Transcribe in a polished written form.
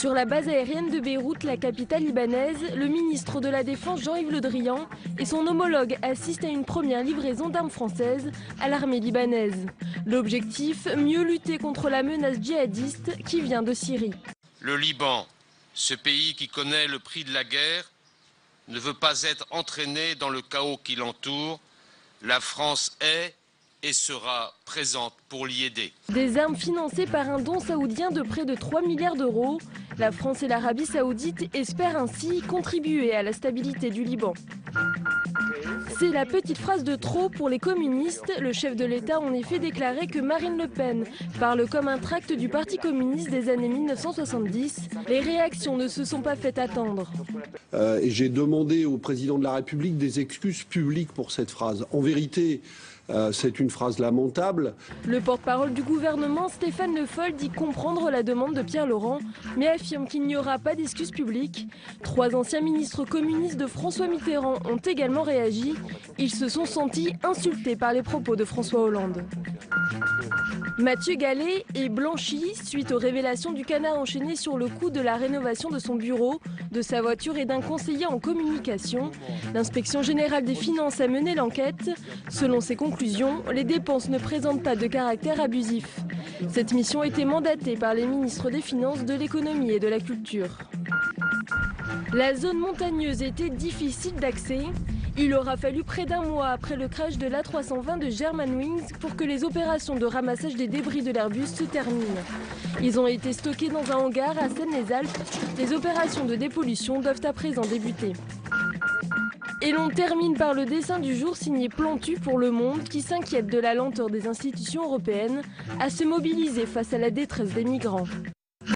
Sur la base aérienne de Beyrouth, la capitale libanaise, le ministre de la Défense Jean-Yves Le Drian et son homologue assistent à une première livraison d'armes françaises à l'armée libanaise. L'objectif, mieux lutter contre la menace djihadiste qui vient de Syrie. Le Liban, ce pays qui connaît le prix de la guerre, ne veut pas être entraîné dans le chaos qui l'entoure. La France est et sera présente pour l'y aider. Des armes financées par un don saoudien de près de 3 milliards d'euros. La France et l'Arabie saoudite espèrent ainsi contribuer à la stabilité du Liban. C'est la petite phrase de trop pour les communistes. Le chef de l'État a en effet déclaré que Marine Le Pen parle comme un tract du Parti communiste des années 1970. Les réactions ne se sont pas fait attendre. Et j'ai demandé au président de la République des excuses publiques pour cette phrase. En vérité, c'est une phrase lamentable. Le porte-parole du gouvernement, Stéphane Le Foll, dit comprendre la demande de Pierre Laurent, mais affirme qu'il n'y aura pas d'excuses publiques. 3 anciens ministres communistes de François Mitterrand ont également réagi. Ils se sont sentis insultés par les propos de François Hollande. Mathieu Gallet est blanchi suite aux révélations du canard enchaîné sur le coût de la rénovation de son bureau, de sa voiture et d'un conseiller en communication. L'Inspection générale des finances a mené l'enquête. Selon ses conclusions, les dépenses ne présentent pas de caractère abusif. Cette mission était mandatée par les ministres des Finances, de l'Économie et de la Culture. La zone montagneuse était difficile d'accès. Il aura fallu près d'un mois après le crash de l'A320 de Germanwings pour que les opérations de ramassage des débris de l'Airbus se terminent. Ils ont été stockés dans un hangar à Seine-les-Alpes. Les opérations de dépollution doivent à présent débuter. Et l'on termine par le dessin du jour signé Plantu pour Le Monde qui s'inquiète de la lenteur des institutions européennes à se mobiliser face à la détresse des migrants.